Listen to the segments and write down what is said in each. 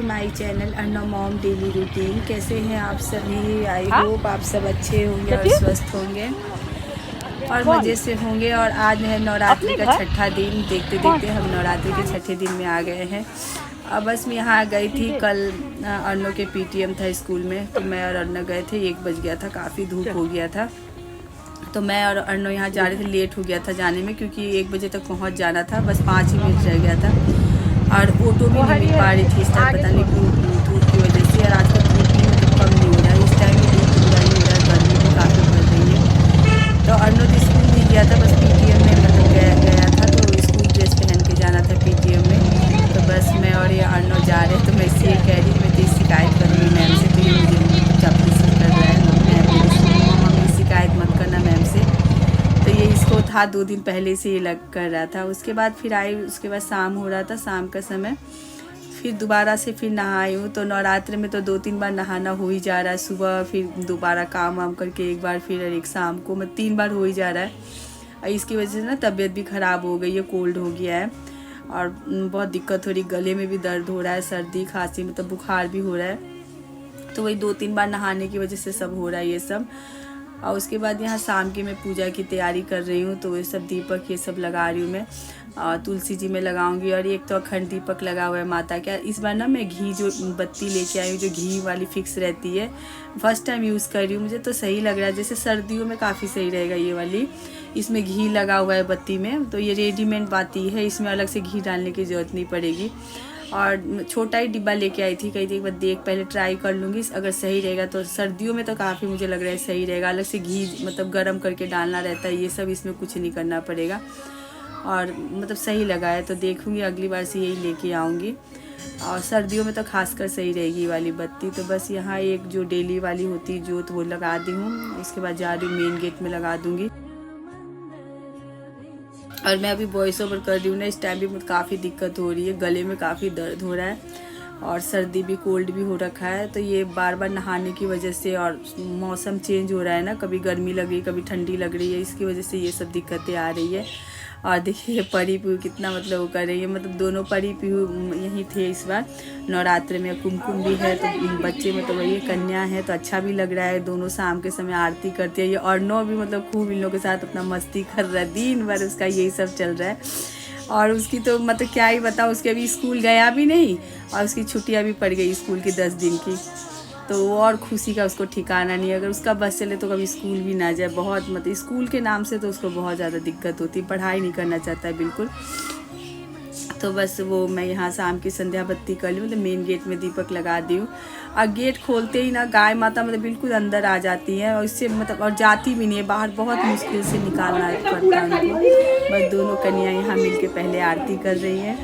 To my channel Arnav mom daily routine. कैसे हैं आप सभी? आई होप आप सब अच्छे होंगे और स्वस्थ होंगे और मज़े से होंगे। और आज है नवरात्रि का छठा दिन। देखते देखते हम नवरात्रि के छठे दिन में आ गए हैं। अब बस मैं यहाँ गई थी, कल अर्नव के पीटीएम था स्कूल में, तो मैं और अर्नव गए थे। 1 बज गया था, काफ़ी धूप हो गया था, तो मैं और अर्नव यहाँ जा रहे थे। लेट हो गया था जाने में क्योंकि 1 बजे तक पहुँच जाना था, बस 5 ही मिनट रह गया था। और ऑटो भी नहीं मिल पा रही थी इस टाइम, पता नहीं क्यों, धूप की वजह से। और आज तक धूप भी मतलब कम नहीं हो रहा है, इस टाइम भी धूप पूरा ही हो रहा है, गर्मी भी काफ़ी बढ़ रही है। तो अर्नव तो स्कूल नहीं गया था, बस पीटीएम में मतलब गया था, तो स्कूल ड्रेस पहन के जाना था पीटीएम में। तो बस मैं और ये अर्नव जा रहे हैं। तो मैं इससे कह रही मैं तो शिकायत करूँगी मैम से, तो ये मुझे चापलूसी कर रहा है। मम्मी शिकायत मत करना मैम से। तो ये इसको था 2 दिन पहले से ये लग कर रहा था। उसके बाद फिर आई, उसके बाद शाम हो रहा था, शाम का समय फिर दोबारा से फिर नहाई हूँ। तो नवरात्र में तो 2-3 बार नहाना हो ही जा रहा है, सुबह फिर दोबारा काम वाम करके एक बार, फिर एक शाम को, मतलब 3 बार हो ही जा रहा है। और इसकी वजह से ना तबीयत भी ख़राब हो गई है, कोल्ड हो गया है और बहुत दिक्कत हो रही, गले में भी दर्द हो रहा है, सर्दी खांसी मतलब बुखार भी हो रहा है। तो वही 2-3 बार नहाने की वजह से सब हो रहा है ये सब। और उसके बाद यहाँ शाम की मैं पूजा की तैयारी कर रही हूँ, तो ये सब दीपक ये सब लगा रही हूँ मैं। तुलसी जी में लगाऊंगी। और एक तो अखंड दीपक लगा हुआ है माता का। इस बार ना मैं घी जो बत्ती लेके आई हूँ, जो घी वाली फिक्स रहती है, फर्स्ट टाइम यूज़ कर रही हूँ, मुझे तो सही लग रहा है। जैसे सर्दियों में काफ़ी सही रहेगा ये वाली। इसमें घी लगा हुआ है बत्ती में, तो ये रेडीमेड आती है, इसमें अलग से घी डालने की ज़रूरत नहीं पड़ेगी। और छोटा ही डिब्बा लेके आई थी, कही थी एक बार देख पहले ट्राई कर लूँगी, अगर सही रहेगा तो। सर्दियों में तो काफ़ी मुझे लग रहा है सही रहेगा। अलग से घी मतलब गर्म करके डालना रहता है, ये सब इसमें कुछ नहीं करना पड़ेगा। और मतलब सही लगा है, तो देखूँगी अगली बार से यही लेके आऊँगी। और सर्दियों में तो खासकर सही रहेगी ये वाली बत्ती। तो बस यहाँ एक जो डेली वाली होती है जोत, वो लगा दी हूँ। उसके बाद जा रही हूँ मेन गेट में लगा दूँगी। और मैं अभी वॉइस ओवर कर रही हूँ ना, इस टाइम भी मुझे काफ़ी दिक्कत हो रही है, गले में काफ़ी दर्द हो रहा है और सर्दी भी, कोल्ड भी हो रखा है। तो ये बार बार नहाने की वजह से और मौसम चेंज हो रहा है ना, कभी गर्मी लग रही, कभी ठंडी लग रही है, इसकी वजह से ये सब दिक्कतें आ रही है। और देखिए परी पीहू कितना मतलब वो कर रही है, मतलब दोनों परी पीहू यहीं थे इस बार नवरात्र में। कुमकुम भी है, तो बच्चे में तो वही कन्या है, तो अच्छा भी लग रहा है। दोनों शाम के समय आरती करती है। ये अर्नव भी मतलब खूब इन लोगों के साथ अपना मस्ती कर रहा है, दिन भर उसका यही सब चल रहा है। और उसकी तो मतलब क्या ही बताऊँ, उसके अभी स्कूल गया भी नहीं और उसकी छुट्टियाँ भी पड़ गई स्कूल की 10 दिन की। तो वो और खुशी का उसको ठिकाना नहीं। अगर उसका बस चले तो कभी स्कूल भी ना जाए। बहुत मतलब स्कूल के नाम से तो उसको बहुत ज़्यादा दिक्कत होती है, पढ़ाई नहीं करना चाहता है बिल्कुल। तो बस वो मैं यहाँ शाम की संध्या बत्ती कर ली, मतलब मेन गेट में दीपक लगा दी हूँ। और गेट खोलते ही ना गाय माता मतलब बिल्कुल अंदर आ जाती है, और इससे मतलब और जाती भी नहीं है बाहर, बहुत मुश्किल से निकालना पड़ता है उनको। बस दोनों कन्या यहाँ मिलके पहले आरती कर रही हैं।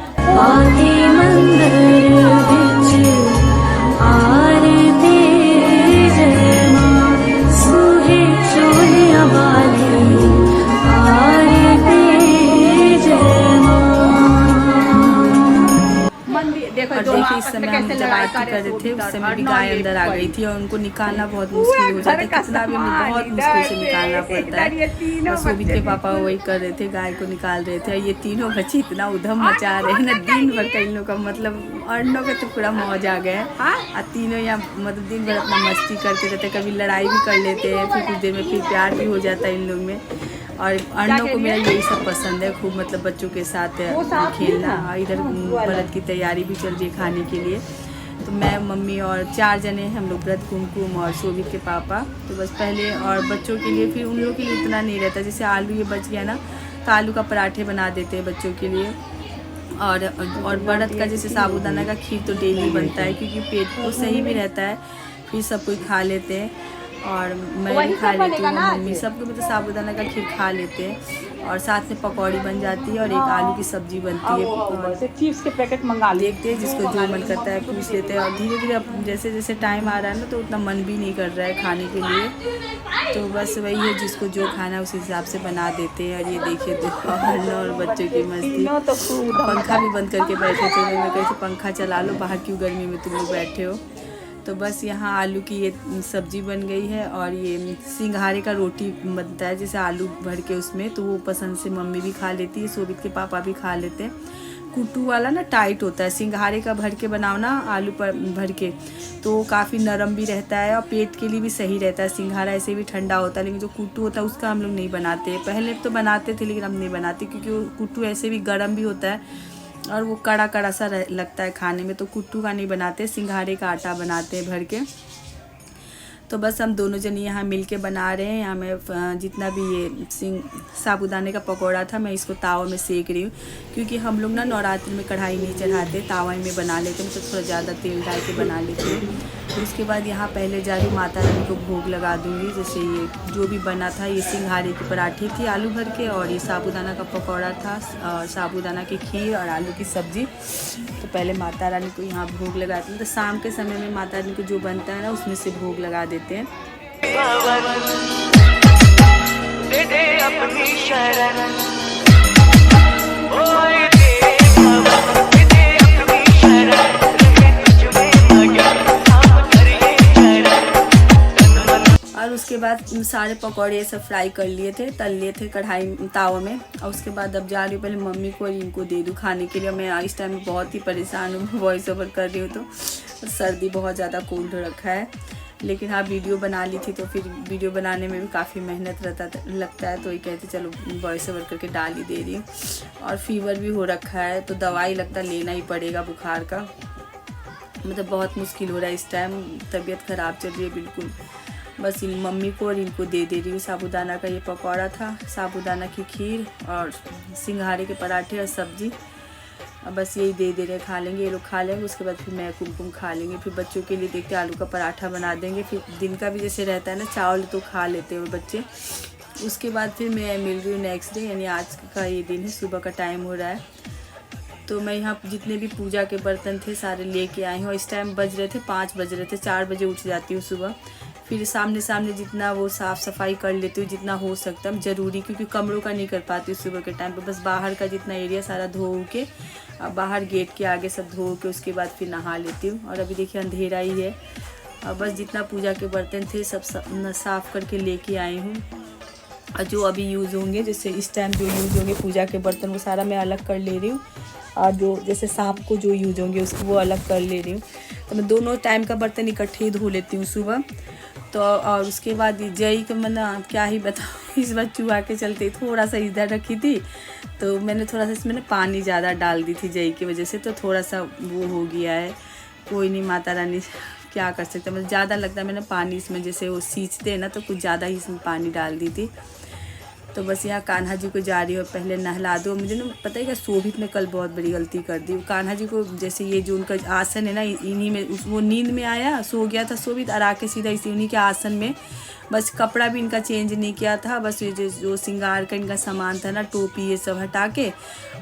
और देखिए इस समय हम जब आरती कर रहे थे, उस समय भी गाय अंदर आ गई थी और उनको निकालना बहुत मुश्किल हो जाता है। कितना भी बहुत मुश्किल से निकालना पड़ता है। और सोबित के पापा वही कर रहे थे, गाय को निकाल रहे थे। ये तीनों बच्चे इतना उधम मचा रहे हैं ना, दिन भर का इन लोग का मतलब अर्नव का तो पूरा मौज आ गया है। और तीनों यहाँ मतलब दिन भर अपना मस्ती करते रहते, कभी लड़ाई भी कर लेते हैं, फिर कुछ देर में फिर प्यार भी हो जाता है इन लोग में। और अर्नव को मेरा यही सब पसंद है, खूब मतलब बच्चों के साथ खेलना। और इधर व्रत की तैयारी भी चल रही है खाने के लिए। तो मैं, मम्मी और 4 जने हैं हम लोग व्रत, कुमकुम और शोभित के पापा। तो बस पहले और बच्चों के लिए, फिर उन लोगों के लिए इतना नहीं रहता। जैसे आलू ये बच गया ना, तो आलू का पराठे बना देते हैं बच्चों के लिए। और व्रत का जैसे साबूदाना का खीर तो डेली बनता है, क्योंकि पेट को सही भी रहता है, फिर सब कोई खा लेते हैं। और मैं भी खा लेती हूँ, मम्मी सबको मतलब साबूदाना का खीर खा लेते हैं। और साथ में पकौड़ी बन जाती है और एक आलू की सब्जी बनती है। चिप्स के पैकेट मंगा देखते हैं, जिसको जो मन करता है पूछ लेते हैं। और धीरे धीरे अब जैसे जैसे टाइम आ रहा है ना, तो उतना मन भी नहीं कर रहा है खाने के लिए। तो बस वही है, जिसको जो खाना है उस हिसाब से बना देते हैं। और ये देखिए अर्नव और बच्चों की मस्ती। पंखा भी बंद करके बैठे थे, मैं कही थी पंखा चला लो, बाहर क्यों गर्मी में तुम लोग बैठे हो। तो बस यहाँ आलू की ये सब्ज़ी बन गई है। और ये सिंघारे का रोटी बनता है, जैसे आलू भर के उसमें, तो वो पसंद से मम्मी भी खा लेती है, शोभित के पापा भी खा लेते हैं। कुट्टू वाला ना टाइट होता है, सिंघाड़े का भर के बनाओ ना आलू पर भर के तो काफ़ी नरम भी रहता है और पेट के लिए भी सही रहता है। सिंघाड़ा ऐसे भी ठंडा होता है, लेकिन जो कुट्टू होता है उसका हम लोग नहीं बनाते। पहले तो बनाते थे लेकिन हम नहीं बनाते, क्योंकि वो कुट्टू ऐसे भी गर्म भी होता है और वो कड़ा कड़ा सा लगता है खाने में, तो कुट्टू का नहीं बनाते, सिंघाड़े का आटा बनाते हैं भर के। तो बस हम दोनों जन यहाँ मिल के बना रहे हैं। यहाँ मैं जितना भी ये साबूदाने का पकौड़ा था मैं इसको तावा में सेक रही हूँ, क्योंकि हम लोग ना नवरात्रि में कढ़ाई नहीं चढ़ाते, तावा में बना लेते हैं, तो थोड़ा ज़्यादा तेल डाल के बना लेती हूँ। तो उसके बाद यहाँ पहले जा रही माता रानी को भोग लगा दूँगी। जैसे ये जो भी बना था, ये सिंघाड़े की पराठे थी आलू भर के, और ये साबूदाना का पकौड़ा था, और साबूदाना की खीर और आलू की सब्ज़ी। तो पहले माता रानी को यहाँ भोग लगाते हैं। तो शाम के समय में माता रानी को जो बनता है ना उसमें से भोग लगा देते हैं। और उसके बाद सारे पकौड़े सब फ्राई कर लिए थे, तल लिए थे कढ़ाई तावा में। और उसके बाद अब जा रही हूँ पहले मम्मी को और इनको दे दूँ खाने के लिए। मैं इस टाइम बहुत ही परेशान हूँ, वॉइस ओवर कर रही हूँ तो सर्दी बहुत ज़्यादा कोल्ड हो रखा है। लेकिन हाँ वीडियो बना ली थी, तो फिर वीडियो बनाने में भी काफ़ी मेहनत लगता है, तो ये कहते चलो वॉइस ओवर करके डाल ही दे रही हूँ। और फीवर भी हो रखा है, तो दवाई लगता लेना ही पड़ेगा बुखार का। मतलब बहुत मुश्किल हो रहा है इस टाइम, तबीयत ख़राब चल रही है बिल्कुल। बस इन मम्मी को और इनको दे रही हूँ। साबूदाना का ये पकौड़ा था, साबूदाना की खीर और सिंघाड़े के पराठे और सब्ज़ी। अब बस यही दे रहे, खा लेंगे ये लोग, खा लेंगे। उसके बाद फिर मैं कुमकुम खा लेंगे। फिर बच्चों के लिए देखते आलू का पराठा बना देंगे। फिर दिन का भी जैसे रहता है ना, चावल तो खा लेते हैं बच्चे। उसके बाद फिर मैं मिल रही हूँ नेक्स्ट डे, यानी आज का ये दिन है, सुबह का टाइम हो रहा है। तो मैं यहाँ जितने भी पूजा के बर्तन थे सारे लेके आई हूँ। इस टाइम बज रहे थे 5 बज रहे थे, 4 बजे उठ जाती हूँ सुबह। फिर सामने जितना वो साफ़ सफाई कर लेती हूँ जितना हो सकता है ज़रूरी, क्योंकि कमरों का नहीं कर पाती हूँ सुबह के टाइम पे। बस बाहर का जितना एरिया सारा धो के, बाहर गेट के आगे सब धो के उसके बाद फिर नहा लेती हूँ। और अभी देखिए अंधेरा ही है। बस जितना पूजा के बर्तन थे सब साफ़ करके लेके आई हूँ। और जो अभी यूज़ होंगे, जैसे इस टाइम जो यूज़ होंगे पूजा के बर्तन, वो सारा मैं अलग कर ले रही हूँ। और जो जैसे सांप को जो यूज़ होंगे उसको वो अलग कर ले रही हूँ। तो मैं दोनों टाइम का बर्तन इकट्ठे ही धो लेती हूँ सुबह। तो और उसके बाद जई को मैंने क्या ही बताऊँ, इस बार चूहा के चलते थोड़ा सा इधर रखी थी, तो मैंने थोड़ा सा इसमें पानी ज़्यादा डाल दी थी जई की वजह से, तो थोड़ा सा वो हो गया है। कोई नहीं, माता रानी क्या कर सकते, मतलब ज़्यादा लगता है मैंने पानी इसमें, जैसे वो सींचते हैं ना, तो कुछ ज़्यादा ही इसमें पानी डाल दी थी। तो बस यहाँ कान्हा जी को जा रही हो, पहले नहला दो। मुझे ना पता है क्या, शोभित ने कल बहुत बड़ी गलती कर दी। कान्हा जी को जैसे ये जो उनका आसन है ना, इन्हीं में वो नींद में आया, सो गया था शोभित, और आके सीधा इसी उन्हीं के आसन में, बस कपड़ा भी इनका चेंज नहीं किया था। बस ये जो श्रृंगार का इनका सामान था ना, टोपी ये सब हटा के,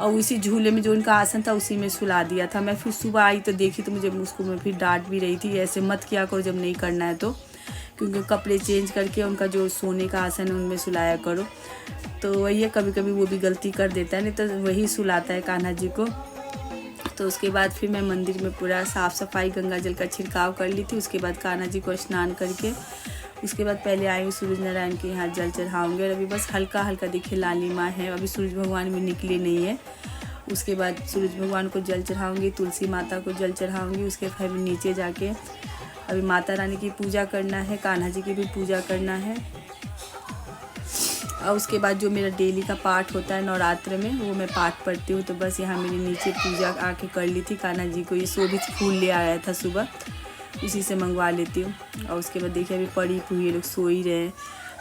और उसी झूले में जो इनका आसन था उसी में सुला दिया था। मैं फिर सुबह आई तो देखी, तो मुझे उसको मैं फिर डांट भी रही थी, ऐसे मत किया करो जब नहीं करना है तो, क्योंकि कपड़े चेंज करके उनका जो सोने का आसन है उनमें सुलाया करो। तो वही है, कभी कभी वो भी गलती कर देता है, नहीं तो वही सुलाता है कान्हा जी को। तो उसके बाद फिर मैं मंदिर में पूरा साफ़ सफाई, गंगा जल का छिड़काव कर ली थी। उसके बाद कान्हा जी को स्नान करके, उसके बाद पहले आई हूँ सूरज नारायण के यहाँ जल चढ़ाऊँगे। और अभी बस हल्का हल्का देखिए लालिमा है, अभी सूरज भगवान भी निकले नहीं है। उसके बाद सूरज भगवान को जल चढ़ाऊँगी, तुलसी माता को जल चढ़ाऊँगी। उसके फिर नीचे जाके अभी माता रानी की पूजा करना है, कान्हा जी की भी पूजा करना है। और उसके बाद जो मेरा डेली का पाठ होता है नवरात्र में, वो मैं पाठ पढ़ती हूँ। तो बस यहाँ मेरी नीचे पूजा आके कर ली थी। कान्हा जी को ये शोभित फूल ले आया था सुबह, उसी से मंगवा लेती हूँ। और उसके बाद देखिए अभी पड़ी हुई लोग सो ही रहे हैं।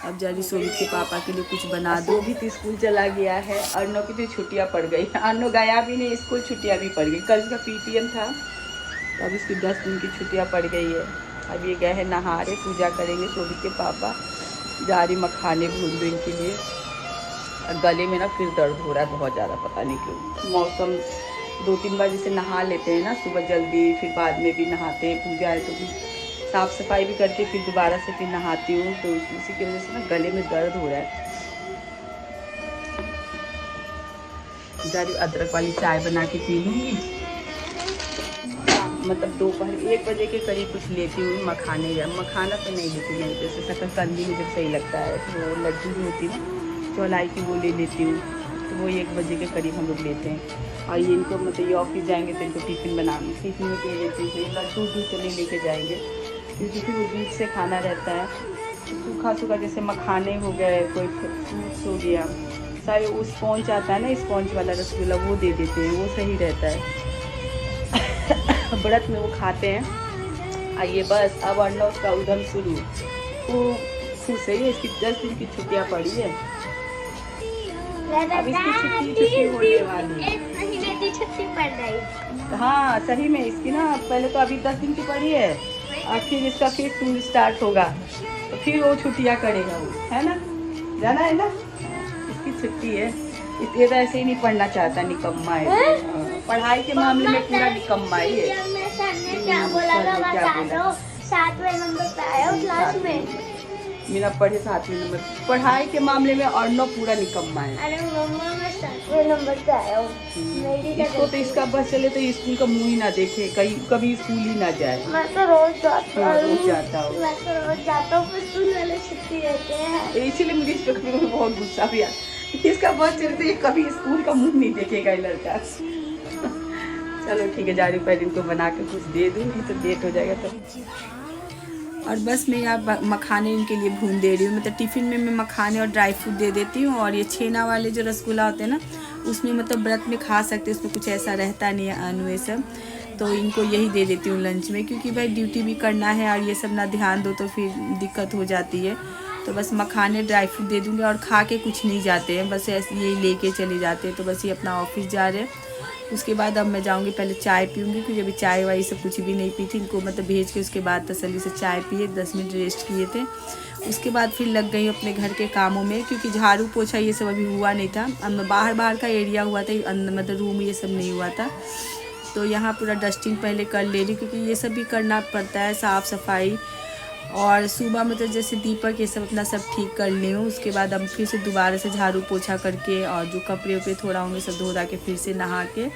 अब जा रही शोभित के पापा के लिए कुछ बना दो। शोभित स्कूल चला गया है, अर्नो की तो छुट्टियाँ पड़ गई। अर्नो गया भी नहीं स्कूल, छुट्टियाँ भी पड़ गई। कल उसका PTM था, तो अब इसकी 10 दिन की छुट्टियाँ पड़ गई है। अब ये गए हैं नहारे, पूजा करेंगे शोभित के पापा। जा रही मखाने भून दो इनके लिए। गले में ना फिर दर्द हो रहा है बहुत ज़्यादा, पता नहीं क्यों। मौसम 2-3 बार जैसे नहा लेते हैं ना सुबह जल्दी, फिर बाद में भी नहाते हैं, पूजा है तो भी साफ़ सफाई भी करके फिर दोबारा से फिर नहाती हूँ, तो इसी की वजह से ना गले में दर्द हो रहा है। जा रही अदरक वाली चाय बना के पी लूँगी। मतलब दोपहर 1 बजे के करीब कुछ लेती हूँ मखाने, या मखाना तो नहीं लेती मैं, जैसे शकरकंदी मुझे सही लगता है, वो लड्डू जो होती है ना चौलाई की, वो ले लेती हूँ। तो तो वो 1 बजे के करीब हम लोग लेते हैं। और ये इनको मतलब ये ऑफिस जाएंगे तो इनको टिफ़िन बनाना, टिफ़िन में दे देते हैं। लड्डू दूध तो नहीं लेके जाएंगे क्योंकि फिर वो दूध से खाना रहता है। सूखा सूखा जैसे मखाने हो गए, कोई फ्रूट्स हो गया, सारे वो स्पॉन्ज आता है ना, स्पॉन्ज वाला रसगुल्ला, वो दे देते हैं, वो सही रहता है। व्रत में वो खाते हैं। आइए बस अब अर्नव का उधम शुरू। वो खुश है, इसकी 10 दिन की छुट्टियाँ पड़ी है। अब इसकी छुट्टी होने वाली, छुट्टी पड़ रही। हाँ सही में इसकी ना पहले तो अभी 10 दिन की पड़ी है और फिर इसका फिर टूर स्टार्ट होगा तो फिर वो छुट्टियाँ करेगा, वो है ना, जाना है ना, इसकी छुट्टी है। ये तो ऐसे ही नहीं पढ़ना चाहता, निकम्मा है, पढ़ाई के मामले में पूरा निकम्मा ही है। क्या बोला था बता दो, 7वें नंबर पे आया हो क्लास में। मेरा पढ़े 7वें नंबर, पढ़ाई के मामले में अर्नव पूरा निकम्मा है। अरे मम्मा मैं 7वें नंबर पे आया हूँ। इसको तो इसका बस चले तो स्कूल का मुँह ही ना देखे, कभी स्कूल ही ना जाए। मैं तो रोज जाता हूँ, रोज जाता हूँ, मैं तो रोज जाता हूँ, फिर स्कूल वाले छुट्टी रहते हैं। इसीलिए मुझे इस पर कभी बहुत गुस्सा भी आता। इसका बस चलते ये कभी स्कूल का मुँह नहीं देखेगा ये लड़का। चलो ठीक है, जा रही हूँ, इनको बना के कुछ दे दूँगी तो लेट हो जाएगा तो। और बस मैं यहाँ मखाने इनके लिए भून दे रही हूँ। मतलब टिफ़िन में मैं मखाने और ड्राई फ्रूट दे देती हूँ। और ये छेना वाले जो रसगुल्ला होते हैं ना, उसमें मतलब व्रत में खा सकते हैं, उसमें कुछ ऐसा रहता नहीं है अनु ये सब, तो इनको यही दे देती हूँ लंच में, क्योंकि भाई ड्यूटी भी करना है और ये सब ना ध्यान दो तो फिर दिक्कत हो जाती है। तो बस मखाने ड्राई फ्रूट दे दूँगी और खा के कुछ नहीं जाते हैं, बस ऐसे यही लेके चले जाते हैं। तो बस ये अपना ऑफिस जा रहे हैं। उसके बाद अब मैं जाऊंगी, पहले चाय पीऊँगी क्योंकि अभी चाय वाई सब कुछ भी नहीं पी थी। इनको मतलब भेज के उसके बाद तसल्ली से चाय पिए, 10 मिनट रेस्ट किए थे। उसके बाद फिर लग गई अपने घर के कामों में, क्योंकि झाड़ू पोछा ये सब अभी हुआ नहीं था। अब बाहर का एरिया हुआ था, अंदर मतलब रूम ये सब नहीं हुआ था। तो यहाँ पूरा डस्टिंग पहले कर ले रही, क्योंकि ये सब भी करना पड़ता है, साफ़ सफाई। और सुबह मतलब जैसे दीपक ये सब अपना सब ठीक कर ली हूँ। उसके बाद अब फिर से दोबारा से झाड़ू पोछा करके और जो कपड़े उपड़े थोड़ा होंगे सब धो धा के फिर से नहा के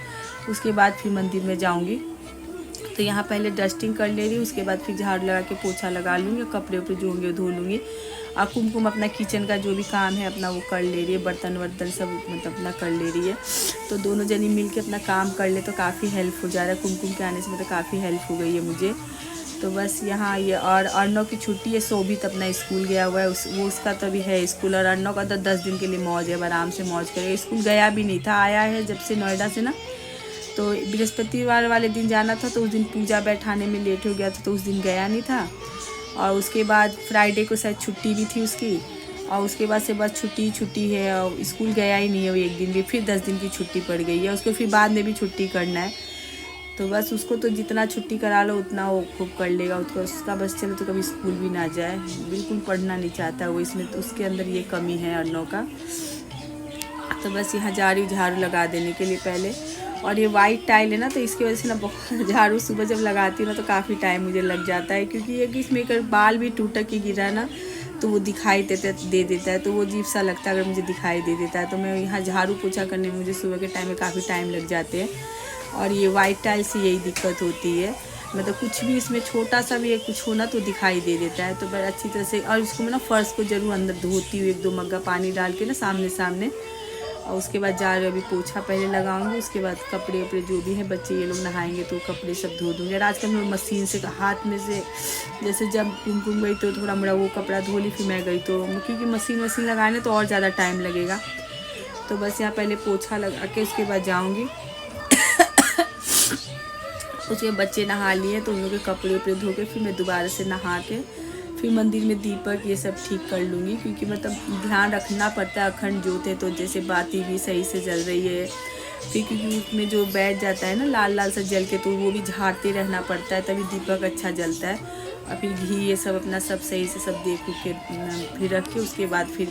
उसके बाद फिर मंदिर में जाऊँगी। तो यहाँ पहले डस्टिंग कर ले रही हूँ, उसके बाद फिर झाड़ू लगा के पोछा लगा लूँगी, कपड़े उपड़े जो होंगे धो लूँगी। और कुमकुम अपना किचन का जो भी काम है अपना वो कर ले रही है, बर्तन वर्तन सब मतलब अपना कर ले रही है। तो दोनों जनी मिल के अपना काम कर ले तो काफ़ी हेल्प हो जा रहा है। कुमकुम के आने से मतलब काफ़ी हेल्प हो गई है मुझे। तो बस यहाँ ये और अर्नव की छुट्टी है, शोभित अपना स्कूल गया हुआ है, वो उसका तो भी है स्कूल। और अर्नव का तो 10 दिन के लिए मौज है, आराम से मौज करेगा। स्कूल गया भी नहीं था, आया है जब से नोएडा से ना, तो बृहस्पतिवार वाले दिन जाना था तो उस दिन पूजा बैठाने में लेट हो गया था, तो उस दिन गया नहीं था। और उसके बाद फ्राइडे को शायद छुट्टी भी थी उसकी, और उसके बाद से बस छुट्टी है, और स्कूल गया ही नहीं है वो एक दिन भी। फिर 10 दिन की छुट्टी पड़ गई है उसको, फिर बाद में भी छुट्टी करना है। तो बस उसको तो जितना छुट्टी करा लो उतना वो खूब कर लेगा। उसका बस चलो तो कभी स्कूल भी ना जाए, बिल्कुल पढ़ना नहीं चाहता वो, इसमें तो उसके अंदर ये कमी है अर्नव का। तो बस यहाँ जा रही हूँ झाड़ू लगा देने के लिए पहले। और ये वाइट टाइल है ना, तो इसकी वजह से ना बहुत झाड़ू सुबह जब लगाती हूँ ना तो काफ़ी टाइम मुझे लग जाता है, क्योंकि ये इसमें एक बाल भी टूटा के गिरा है ना, तो वो दिखाई दे देता है, तो वो अजीब सा लगता है अगर मुझे दिखाई दे देता है। तो मैं यहाँ झाड़ू पोछा करने में मुझे सुबह के टाइम में काफ़ी टाइम लग जाते हैं। और ये वाइट टाइल से यही दिक्कत होती है, मतलब कुछ भी इसमें छोटा सा भी कुछ होना तो दिखाई दे देता है। तो बड़ा अच्छी तरह से, और इसको मैं ना फर्श को ज़रूर अंदर धोती हूँ 1-2 मग्गा पानी डाल के ना सामने। और उसके बाद जा रही अभी पोछा पहले लगाऊंगी, उसके बाद कपड़े उपड़े जो भी हैं, बच्चे ये लोग नहाएंगे तो कपड़े सब धो दूँगी। और आजकल मैं मशीन से हाथ में से, जैसे जब कुमकुम गई तो थोड़ा मोड़ा वो कपड़ा धो ली, फिर मैं गई तो, क्योंकि मशीन लगाने तो और ज़्यादा टाइम लगेगा। तो बस यहाँ पहले पोछा लगा के उसके बाद जाऊँगी। उसके बच्चे नहा लिए तो उन लोग के कपड़े उपड़े धो के फिर मैं दोबारा से नहा के फिर मंदिर में दीपक ये सब ठीक कर लूँगी, क्योंकि मतलब ध्यान रखना पड़ता है। अखंड जोत है तो जैसे बाती भी सही से जल रही है, फिर क्योंकि उसमें जो बैठ जाता है ना लाल लाल सा जल के, तो वो भी झाड़ते रहना पड़ता है, तभी दीपक अच्छा जलता है। और फिर घी ये सब अपना सब सही से सब देख के फिर रख के उसके बाद फिर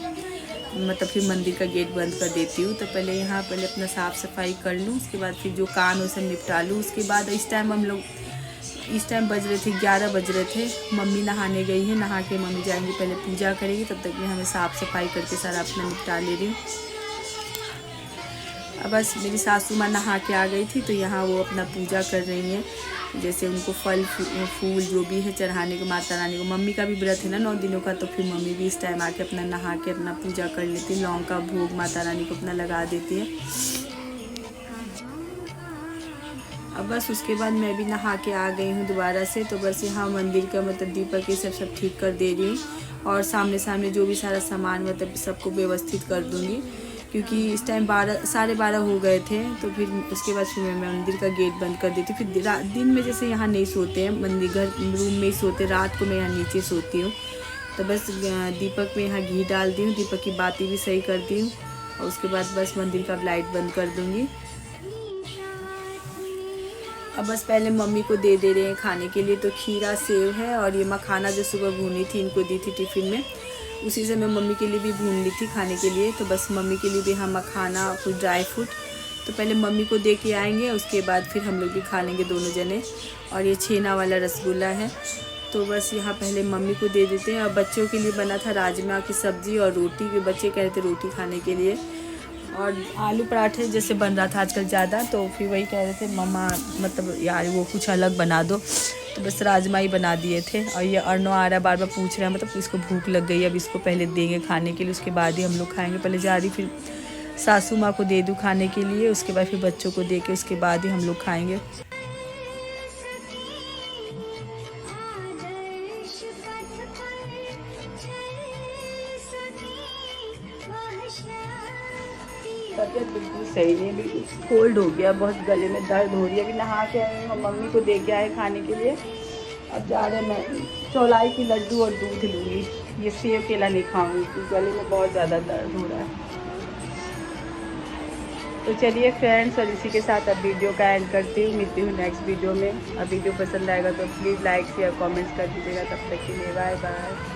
मतलब फिर मंदिर का गेट बंद कर देती हूँ। तो पहले अपना साफ़ सफाई कर लूँ, उसके बाद फिर जो काम है सब निपटा लूँ। उसके बाद इस टाइम बज रहे थे 11 बज रहे थे, मम्मी नहाने गई है, नहा के मम्मी जाएंगी पहले पूजा करेगी, तब तक मैं हमें साफ़ सफाई करके सारा अपना निपटा ले रही हूँ। अब बस मेरी सासू माँ नहा के आ गई थी तो यहाँ वो अपना पूजा कर रही हैं। जैसे उनको फल फूल जो भी है चढ़ाने को माता रानी को। मम्मी का भी व्रत है ना 9 दिनों का, तो फिर मम्मी भी इस टाइम आके अपना नहा के अपना पूजा कर लेती है। लौंग का भोग माता रानी को अपना लगा देती है। अब बस उसके बाद मैं भी नहा के आ गई हूँ दोबारा से। तो बस यहाँ मंदिर का मतलब दीपक ये सब ठीक कर दे रही हूँ और सामने जो भी सारा सामान मतलब सबको व्यवस्थित कर दूँगी, क्योंकि इस टाइम 12:30 हो गए थे। तो फिर उसके बाद फिर मैं मंदिर का गेट बंद कर देती हूँ। फिर दिन में जैसे यहाँ नहीं सोते हैं, मंदिर घर रूम में ही सोते, रात को मैं यहाँ नीचे सोती हूँ। तो बस दीपक में यहाँ घी डाल दी हूँ, दीपक की बाती भी सही कर दी हूँ और उसके बाद बस मंदिर का लाइट बंद कर दूँगी। अब बस पहले मम्मी को दे रहे हैं खाने के लिए। तो खीरा सेव है और ये मखाना जो सुबह भूनी थी इनको दी थी टिफ़िन में, उसी से मैं मम्मी के लिए भी भून ली थी खाने के लिए। तो बस मम्मी के लिए भी हम मखाना कुछ ड्राई फ्रूट तो पहले मम्मी को दे के आएंगे, उसके बाद फिर हम लोग भी खा लेंगे दोनों जने। और ये छेना वाला रसगुल्ला है, तो बस यहाँ पहले मम्मी को दे देते हैं। और बच्चों के लिए बना था राजमा की सब्ज़ी और रोटी, के बच्चे कह रहे थे रोटी खाने के लिए। और आलू पराठे जैसे बन रहा था आजकल ज़्यादा, तो फिर वही कह रहे थे मम्मा मतलब यार वो कुछ अलग बना दो, तो बस राजमा ही बना दिए थे। और ये अर्नो आ रहा है, बार बार पूछ रहा है, मतलब इसको भूख लग गई, अब इसको पहले देंगे खाने के लिए, उसके बाद ही हम लोग खाएंगे। पहले जा रही फिर सासू माँ को दे दूँ खाने के लिए, उसके बाद फिर बच्चों को दे के उसके बाद ही हम लोग खाएँगे। तबीयत बिल्कुल सही नहीं है, बिल्कुल कोल्ड हो गया, बहुत गले में दर्द हो रही है। अभी नहा के आई हूँ, मम्मी को दे के आए खाने के लिए। अब जा रहे मैं चौलाई की लड्डू और दूध लूँगी, ये सेब केला नहीं खाऊंगी क्योंकि गले में बहुत ज़्यादा दर्द हो रहा है। तो चलिए फ्रेंड्स, और इसी के साथ अब वीडियो का एंड करती हूँ। मिलती हूँ नेक्स्ट वीडियो में। अब वीडियो पसंद आएगा तो प्लीज़ लाइक शेयर कमेंट्स कर दीजिएगा। तब तक के लिए बाय बाय।